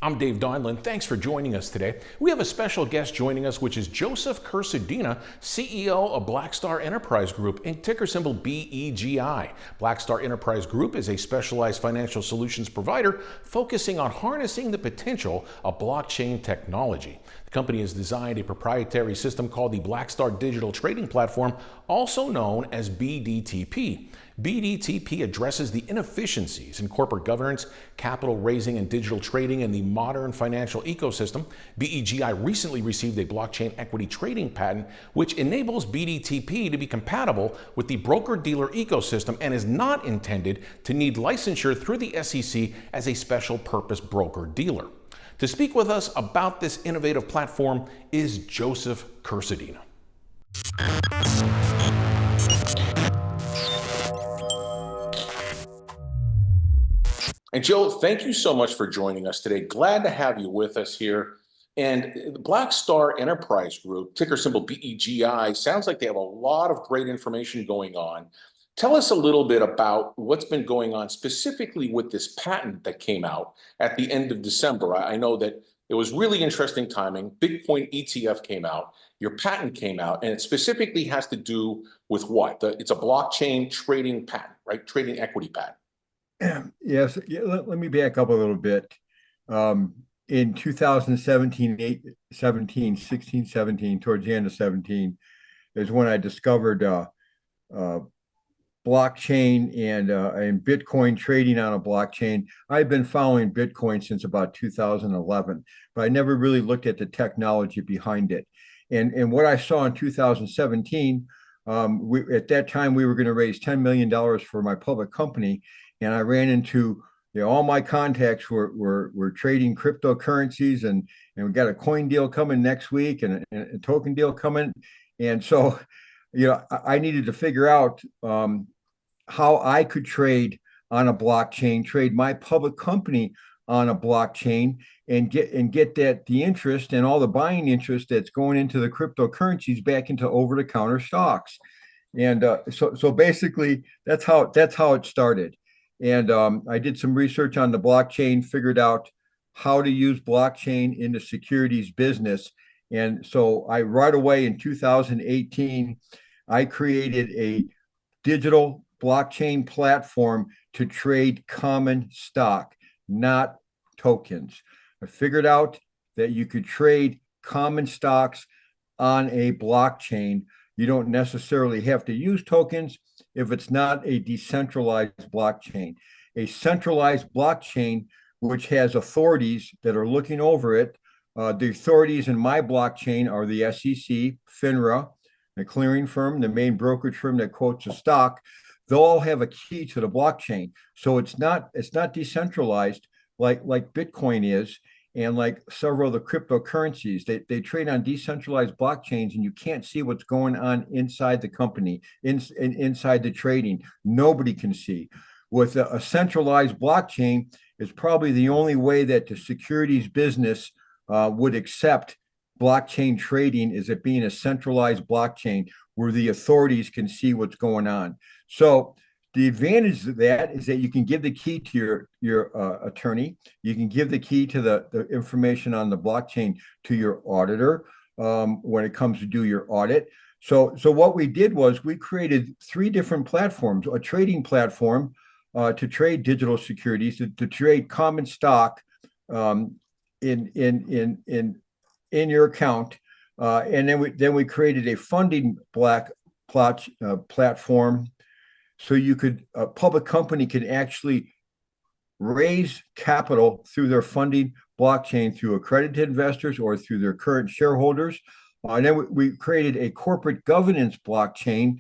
I'm Dave Donlin. Thanks for joining us today. We have a special guest joining us, which is Joseph Kurczodyna, CEO of Blackstar Enterprise Group, and ticker symbol BEGI. Blackstar Enterprise Group is a specialized financial solutions provider focusing on harnessing the potential of blockchain technology. The company has designed a proprietary system called the Blackstar Digital Trading Platform, also known as BDTP. BDTP addresses the inefficiencies in corporate governance, capital raising, and digital trading in the modern financial ecosystem. BEGI recently received a blockchain equity trading patent, which enables BDTP to be compatible with the broker-dealer ecosystem and is not intended to need licensure through the SEC as a special purpose broker-dealer. To speak with us about this innovative platform is Joseph Kurczodyna. And Joe, thank you so much for joining us today. Glad to have you with us here. And the Blackstar Enterprise Group, ticker symbol BEGI, sounds like they have a lot of great information going on. Tell us a little bit about what's been going on specifically with this patent that came out at the end of December. I know that it was really interesting timing. Bitcoin ETF came out, your patent came out, and it specifically has to do with what? It's a blockchain trading patent, right? Trading equity patent. Yes, yeah, let me back up a little bit. In 2017, 17, towards the end of 17, is when I discovered blockchain and Bitcoin trading on a blockchain. I've been following Bitcoin since about 2011, but I never really looked at the technology behind it. And what I saw in 2017, at that time, we were going to raise $10 million for my public company. And I ran into, all my contacts were trading cryptocurrencies, and we got a coin deal coming next week and a token deal coming. And so, I needed to figure out how I could trade on a blockchain, trade my public company on a blockchain, and get the interest and all the buying interest that's going into the cryptocurrencies back into over-the-counter stocks. And so basically, that's how it started. And I did some research on the blockchain, figured out how to use blockchain in the securities business. And so right away in 2018, I created a digital blockchain platform to trade common stock, not tokens. I figured out that you could trade common stocks on a blockchain. You don't necessarily have to use tokens if it's not a decentralized blockchain. A centralized blockchain, which has authorities that are looking over it. The authorities in my blockchain are the SEC, FINRA, the clearing firm, the main brokerage firm that quotes a stock. They'll all have a key to the blockchain. So it's not decentralized like Bitcoin is, and like several of the cryptocurrencies. They trade on decentralized blockchains, and you can't see what's going on inside the company, inside the trading. Nobody can see. With a centralized blockchain, is probably the only way that the securities business would accept blockchain trading, is it being a centralized blockchain where the authorities can see what's going on. So the advantage of that is that you can give the key to your attorney. You can give the key to the information on the blockchain to your auditor when it comes to do your audit. So what we did was we created 3 different platforms: a trading platform to trade digital securities, to trade common stock in your account, and then we created a funding platform. So a public company can actually raise capital through their funding blockchain through accredited investors or through their current shareholders. And then we created a corporate governance blockchain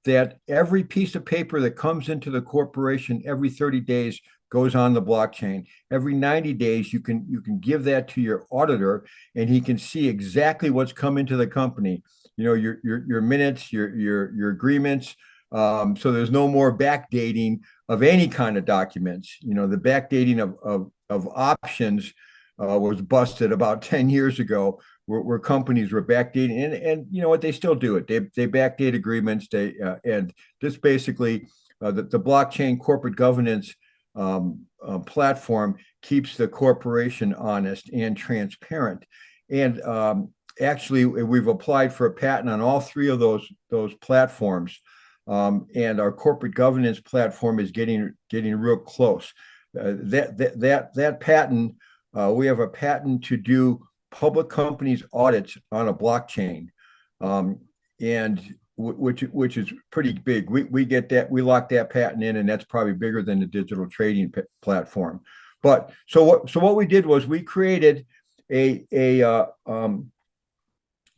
that every piece of paper that comes into the corporation every 30 days goes on the blockchain. Every 90 days, you can give that to your auditor, and he can see exactly what's come into the company. Your minutes, your agreements. So there's no more backdating of any kind of documents. The backdating of options was busted about 10 years ago, where companies were backdating, and you know what, they still do it. They backdate agreements. And just basically the blockchain corporate governance platform keeps the corporation honest and transparent. And actually, we've applied for a patent on all three of those platforms. And our corporate governance platform is getting real close. That patent, we have a patent to do public companies audits on a blockchain, and which is pretty big. We get that, we lock that patent in, and that's probably bigger than the digital trading platform. But so what we did was we created a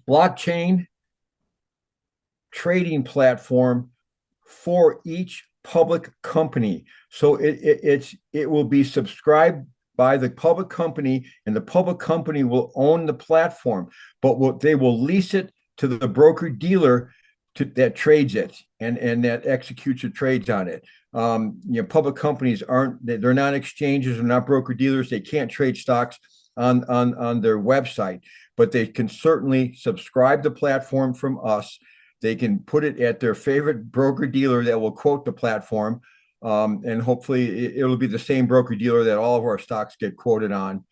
blockchain trading platform for each public company. So it will be subscribed by the public company, and the public company will own the platform, but they will lease it to the broker dealer that trades it and that executes the trades on it. Public companies they're not exchanges, they're not broker dealers. They can't trade stocks on their website, but they can certainly subscribe the platform from us. They can put it at their favorite broker dealer that will quote the platform. And hopefully it'll be the same broker dealer that all of our stocks get quoted on.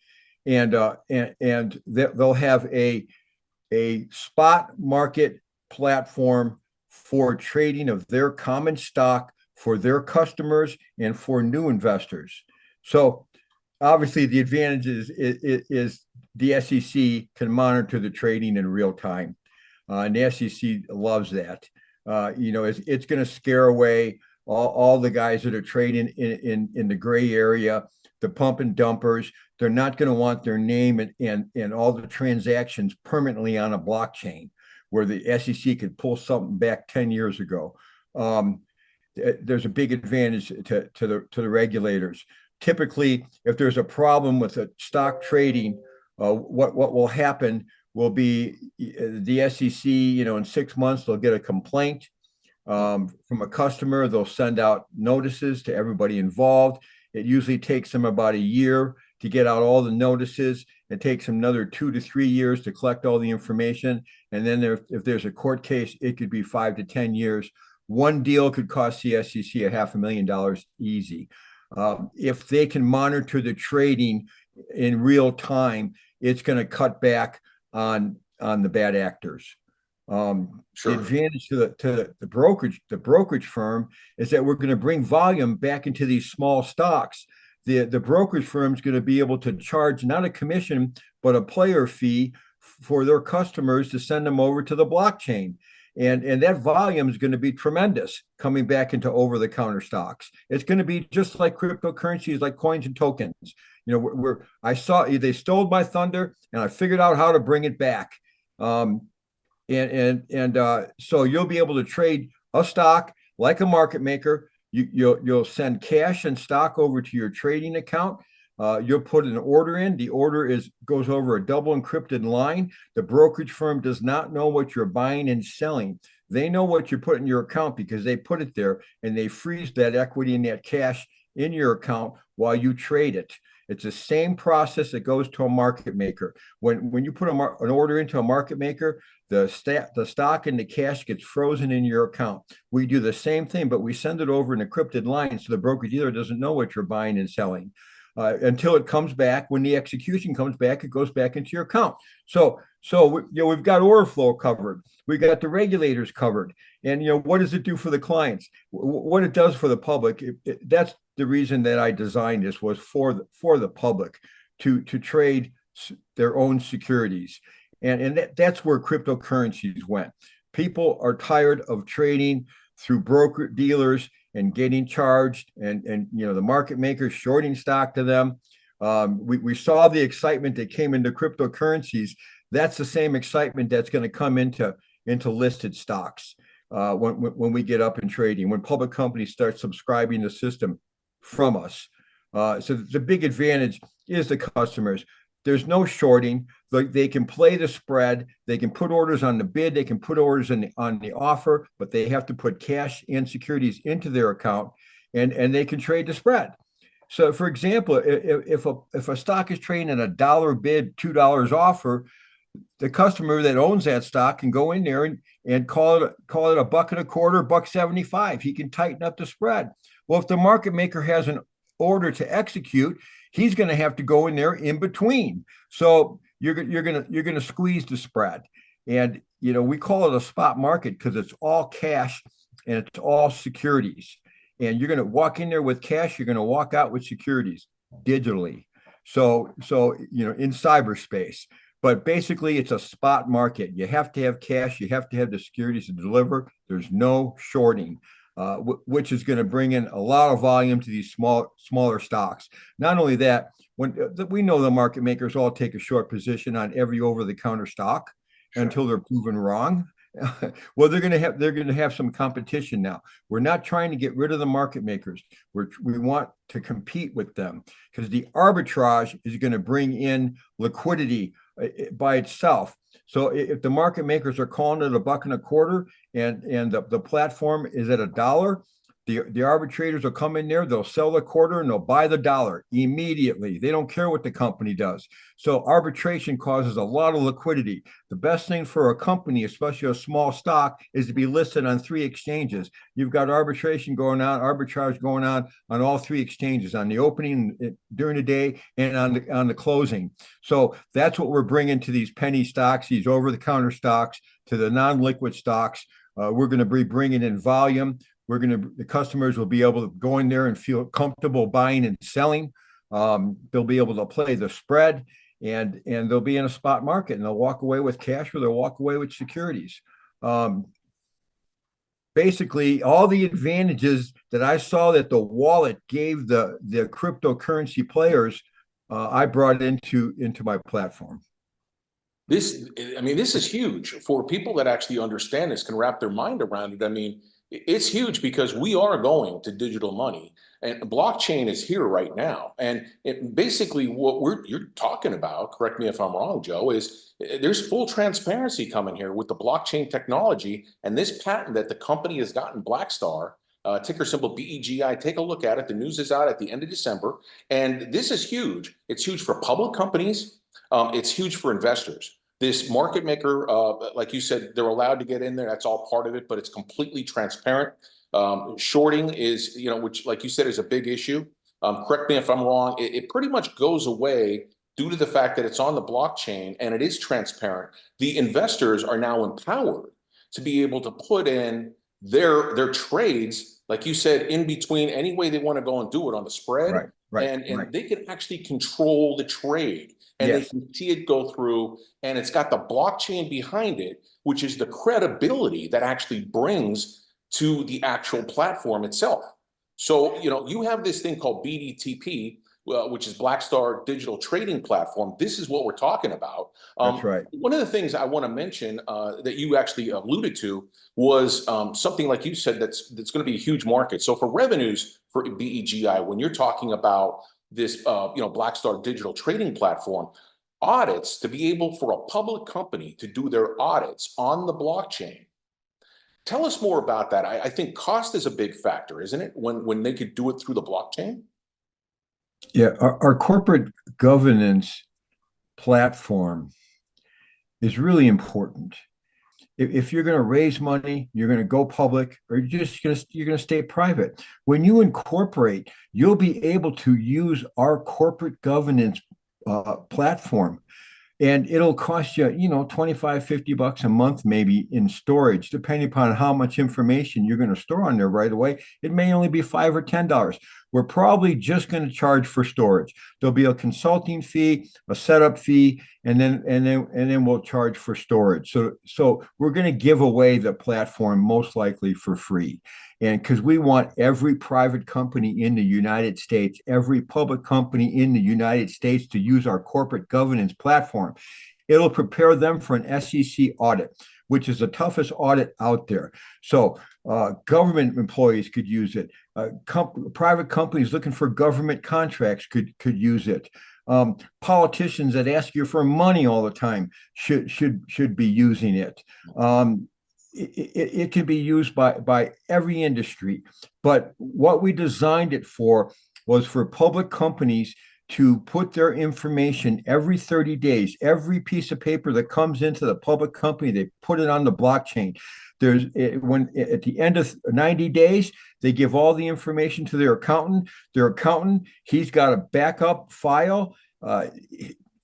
And they'll have a spot market platform for trading of their common stock for their customers and for new investors. So obviously the advantage is the SEC can monitor the trading in real time. And the SEC loves that. It's going to scare away all the guys that are trading in the gray area, the pump and dumpers. They're not going to want their name and all the transactions permanently on a blockchain, where the SEC could pull something back 10 years ago. There's a big advantage to the regulators. Typically, if there's a problem with a stock trading, what will happen will be the SEC, in 6 months, they'll get a complaint from a customer. They'll send out notices to everybody involved. It usually takes them about a year to get out all the notices. It takes them another 2 to 3 years to collect all the information. And then if there's a court case, it could be 5 to 10 years. One deal could cost the SEC $500,000 easy. If they can monitor the trading in real time, it's going to cut back on the bad actors. Sure. The advantage to the brokerage firm is that we're going to bring volume back into these small stocks. The brokerage firm is going to be able to charge not a commission, but a player fee for their customers to send them over to the blockchain. And that volume is going to be tremendous coming back into over-the-counter stocks. It's going to be just like cryptocurrencies, like coins and tokens. I saw they stole my thunder, and I figured out how to bring it back. So you'll be able to trade a stock like a market maker. You'll send cash and stock over to your trading account. You'll put an order in. The order goes over a double encrypted line. The brokerage firm does not know what you're buying and selling. They know what you put in your account because they put it there, and they freeze that equity and that cash in your account while you trade it. It's the same process that goes to a market maker. When you put an order into a market maker, the stock and the cash gets frozen in your account. We do the same thing, but we send it over an encrypted line so the broker dealer doesn't know what you're buying and selling until it comes back. When the execution comes back, it goes back into your account. So we've got order flow covered. We got the regulators covered. And what does it do for the clients? What it does for the public? That's the reason that I designed this, was for the public to trade their own securities. And that's where cryptocurrencies went. People are tired of trading through broker dealers and getting charged, and the market makers shorting stock to them. We saw the excitement that came into cryptocurrencies. That's the same excitement that's going to come into listed stocks when we get up in trading, when public companies start subscribing the system from us. So the big advantage is the customers. There's no shorting. They can play the spread. They can put orders on the bid. They can put orders on the offer, but they have to put cash and securities into their account, and they can trade the spread. So, for example, if a stock is trading at $1 bid, $2 offer, the customer that owns that stock can go in there and call it $1.25, $1.75. He can tighten up the spread. Well, if the market maker has order to execute, he's going to have to go in there in between. So you're going to squeeze the spread. And we call it a spot market because it's all cash and it's all securities. And you're going to walk in there with cash, you're going to walk out with securities digitally. So in cyberspace. But basically, it's a spot market. You have to have cash. You have to have the securities to deliver. There's no shorting, which is going to bring in a lot of volume to these smaller stocks. Not only that, when we know the market makers all take a short position on every over-the-counter stock until they're proven wrong. Well, they're going to have some competition now. We're not trying to get rid of the market makers. We want to compete with them because the arbitrage is going to bring in liquidity by itself. So if the market makers are calling it $1.25 and the platform is at $1, the arbitrators will come in there, they'll sell the quarter and they'll buy the dollar immediately. They don't care what the company does. So arbitration causes a lot of liquidity. The best thing for a company, especially a small stock, is to be listed on 3 exchanges. You've got arbitration going on, arbitrage going on all 3 exchanges, on the opening, during the day, and on the closing. So that's what we're bringing to these penny stocks, these over-the-counter stocks, to the non-liquid stocks. We're going to be bringing in volume. The customers will be able to go in there and feel comfortable buying and selling. They'll be able to play the spread, and they'll be in a spot market, and they'll walk away with cash or they'll walk away with securities. Basically, all the advantages that I saw that the wallet gave the cryptocurrency players, I brought into my platform. This is huge for people that actually understand this, can wrap their mind around it. I mean, it's huge because we are going to digital money, and blockchain is here right now. And basically what you're talking about, correct me if I'm wrong, Joe, is there's full transparency coming here with the blockchain technology and this patent that the company has gotten, Blackstar, ticker symbol BEGI. Take a look at it. The news is out at the end of December. And this is huge. It's huge for public companies. It's huge for investors. This market maker, like you said, they're allowed to get in there. That's all part of it, but it's completely transparent. Shorting is, which, like you said, is a big issue. Correct me if I'm wrong. It pretty much goes away due to the fact that it's on the blockchain and it is transparent. The investors are now empowered to be able to put in their trades, like you said, in between any way they want to go and do it on the spread. And they can actually control the trade. And they can see it go through, and it's got the blockchain behind it, which is the credibility that actually brings to the actual platform itself. So, you have this thing called BDTP, which is Blackstar Digital Trading Platform. This is what we're talking about. That's right. One of the things I want to mention that you actually alluded to was something like you said that's going to be a huge market. So for revenues for BEGI, when you're talking about this, Blackstar Digital Trading Platform, audits, to be able for a public company to do their audits on the blockchain. Tell us more about that. I think cost is a big factor, isn't it? When they could do it through the blockchain? Yeah, our corporate governance platform is really important. If you're going to raise money, you're going to go public, or you're going to stay private. When you incorporate, you'll be able to use our corporate governance platform, and it'll cost you, $25-50 a month, maybe, in storage, depending upon how much information you're going to store on there right away. It may only be $5 or $10. We're probably just going to charge for storage. There'll be a consulting fee, a setup fee, and then we'll charge for storage. So we're going to give away the platform most likely for free. And because we want every private company in the United States, every public company in the United States to use our corporate governance platform. It'll prepare them for an SEC audit, which is the toughest audit out there. So government employees could use it. Private companies looking for government contracts could use it. Politicians that ask you for money all the time should be using it. It can be used by every industry, but what we designed it for was for public companies to put their information every 30 days, every piece of paper that comes into the public company, they put it on the blockchain. When at the end of 90 days, they give all the information to their accountant. Their accountant, he's got a backup file.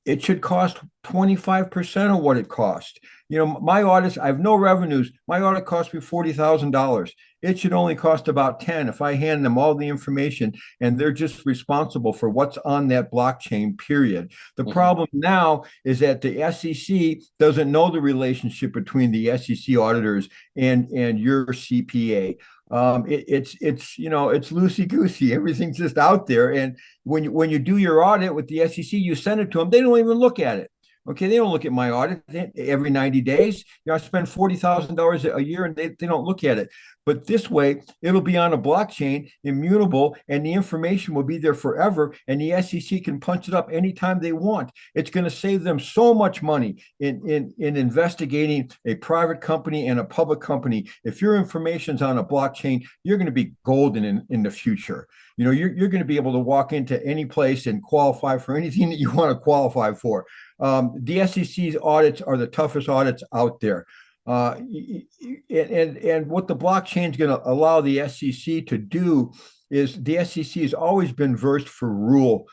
It should cost 25% of what it cost. My audits, I have no revenues. My audit cost me $40,000. It should only cost about 10 if I hand them all the information and they're just responsible for what's on that blockchain, period. The problem now is that the SEC doesn't know the relationship between the SEC auditors and your CPA. It's loosey goosey. Everything's just out there. And when you do your audit with the SEC, you send it to them. They don't even look at it. Okay, they don't look at my audit every 90 days. I spend $40,000 a year and they don't look at it. But this way, it'll be on a blockchain, immutable, and the information will be there forever. And the SEC can punch it up anytime they want. It's going to save them so much money in investigating a private company and a public company. If your information's on a blockchain, you're going to be golden in the future. You're going to be able to walk into any place and qualify for anything that you want to qualify for. The SEC's audits are the toughest audits out there. And what the blockchain is going to allow the SEC to do is the SEC has always been versed for rule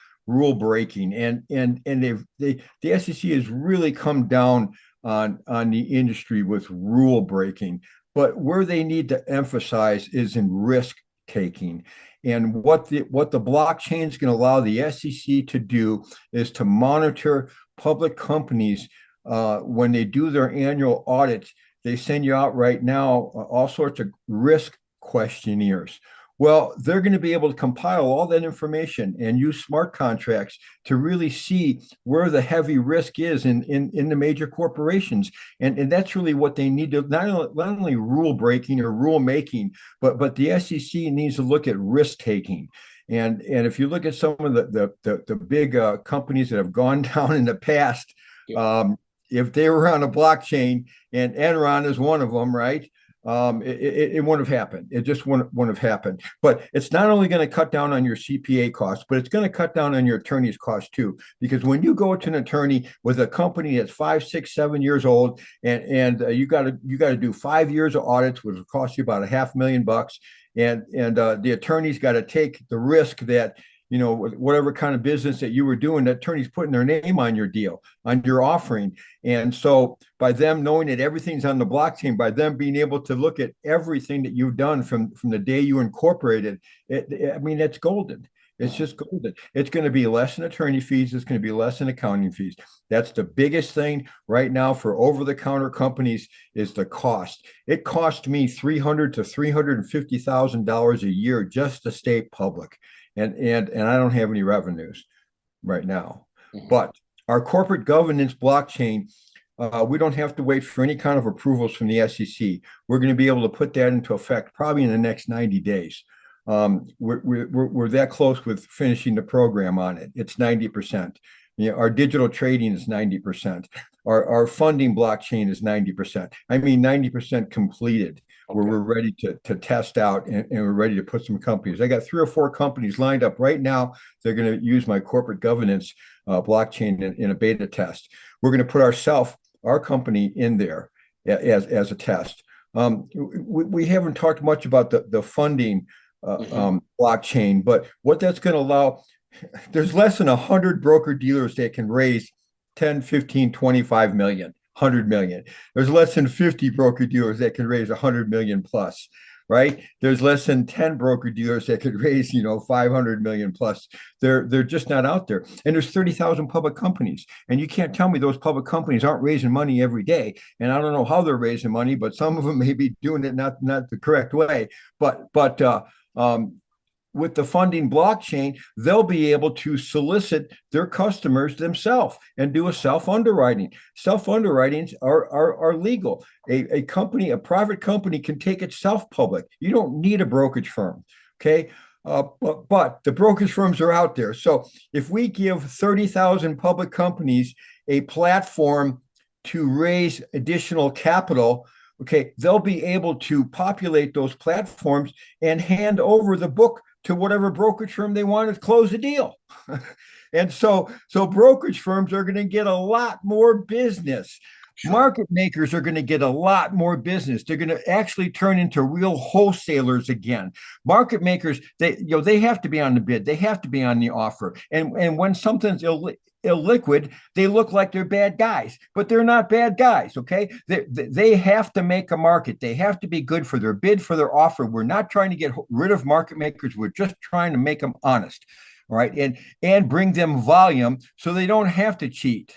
breaking, and the SEC has really come down on the industry with rule breaking. But where they need to emphasize is in risk taking. And what the blockchain is going to allow the SEC to do is to monitor public companies when they do their annual audits. They send you out right now all sorts of risk questionnaires. Well, they're going to be able to compile all that information and use smart contracts to really see where the heavy risk is in the major corporations. And that's really what they need to, not only rule breaking or rule making, but the SEC needs to look at risk taking. And if you look at some of the big companies that have gone down in the past, if they were on a blockchain, and Enron is one of them, right? It wouldn't have happened. It just wouldn't have happened. But it's not only going to cut down on your CPA costs, but it's going to cut down on your attorney's costs too. Because when you go to an attorney with a company that's 5, 6, 7 years old, and you got to do 5 years of audits, which will cost you about $500,000, and the attorney's got to take the risk that whatever kind of business that you were doing, the attorney's putting their name on your deal, on your offering. And so by them knowing that everything's on the blockchain, by them being able to look at everything that you've done from the day you incorporated, it's golden. It's just golden. It's going to be less in attorney fees. It's going to be less in accounting fees. That's the biggest thing right now for over-the-counter companies is the cost. It cost me $300,000 to $350,000 a year just to stay public. And I don't have any revenues right now. But our corporate governance blockchain, we don't have to wait for any kind of approvals from the SEC. We're going to be able to put that into effect probably in the next 90 days. We're that close with finishing the program on it. It's 90%. Our digital trading is 90%. Our funding blockchain is 90%. 90% completed. Okay. Where we're ready to test out and we're ready to put some companies. I got 3 or 4 companies lined up right now. They're going to use my corporate governance blockchain in a beta test. We're going to put our company in there as a test. We haven't talked much about the funding blockchain, but what that's going to allow, there's less than 100 broker dealers that can raise 10, 15, 25 million. 100 million. There's less than 50 broker dealers that can raise 100 million plus, right? There's less than 10 broker dealers that could raise, 500 million plus. They're just not out there. And there's 30,000 public companies. And you can't tell me those public companies aren't raising money every day. And I don't know how they're raising money, but some of them may be doing it not the correct way. But with the funding blockchain, they'll be able to solicit their customers themselves and do a self-underwriting. Self-underwritings are legal. A private company can take itself public. You don't need a brokerage firm, okay? But the brokerage firms are out there. So if we give 30,000 public companies a platform to raise additional capital, okay, they'll be able to populate those platforms and hand over the book to whatever brokerage firm they want to close the deal. And so brokerage firms are going to get a lot more business. Sure. Market makers are going to get a lot more business. They're going to actually turn into real wholesalers again. Market makers, they have to be on the bid. They have to be on the offer. And when something's illiquid, they look like they're bad guys, but they're not bad guys. Okay, they have to make a market. They have to be good for their bid, for their offer. We're not trying to get rid of market makers. We're just trying to make them honest. All right, and bring them volume so they don't have to cheat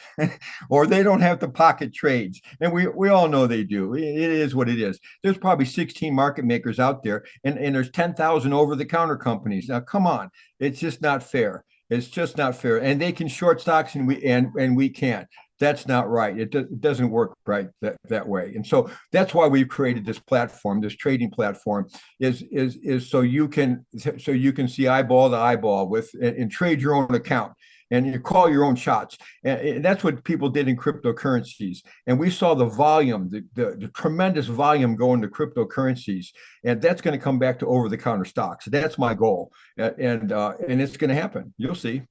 or they don't have to pocket trades. And we all know they do. It is what it is. There's probably 16 market makers out there, and there's 10,000 over-the-counter companies. Now, come on, it's just not fair. It's just not fair. And they can short stocks and we can't. That's not right. It doesn't work right that way. And so that's why we've created this platform, this trading platform, is so you can see eyeball to eyeball with and trade your own account. And you call your own shots. And that's what people did in cryptocurrencies. And we saw the volume, the tremendous volume go into cryptocurrencies. And that's going to come back to over-the-counter stocks. That's my goal. And it's going to happen. You'll see.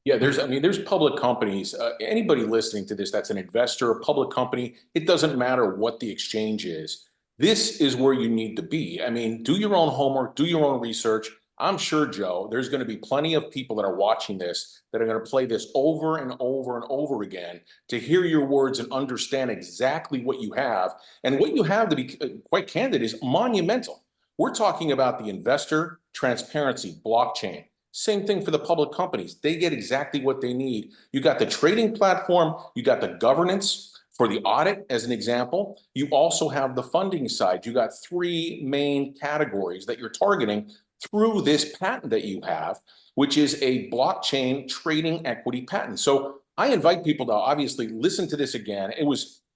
Yeah, there's public companies. Anybody listening to this that's an investor, a public company, it doesn't matter what the exchange is. This is where you need to be. I mean, do your own homework, do your own research. I'm sure, Joe, there's going to be plenty of people that are watching this that are going to play this over and over and over again to hear your words and understand exactly what you have. And what you have, to be quite candid, is monumental. We're talking about the investor transparency blockchain. Same thing for the public companies. They get exactly what they need. You got the trading platform, you got the governance for the audit, as an example. You also have the funding side. You got three main categories that you're targeting through this patent that you have, which is a blockchain trading equity patent. So I invite people to obviously listen to this again.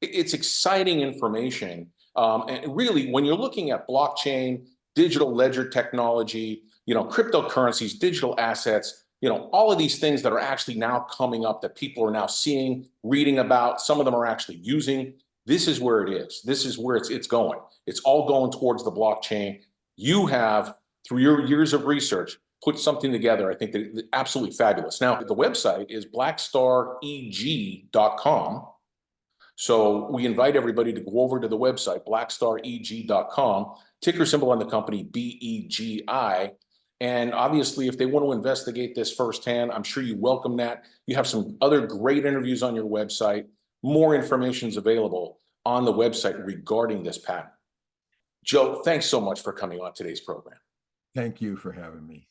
It's exciting information. And really, when you're looking at blockchain, digital ledger technology, cryptocurrencies, digital assets, all of these things that are actually now coming up that people are now seeing, reading about, some of them are actually using. This is where it is. This is where it's going. It's all going towards the blockchain. You have, through your years of research, put something together. I think that absolutely fabulous. Now, the website is blackstareg.com. So we invite everybody to go over to the website, blackstareg.com, ticker symbol on the company, BEGI. And obviously, if they want to investigate this firsthand, I'm sure you welcome that. You have some other great interviews on your website. More information is available on the website regarding this patent. Joe, thanks so much for coming on today's program. Thank you for having me.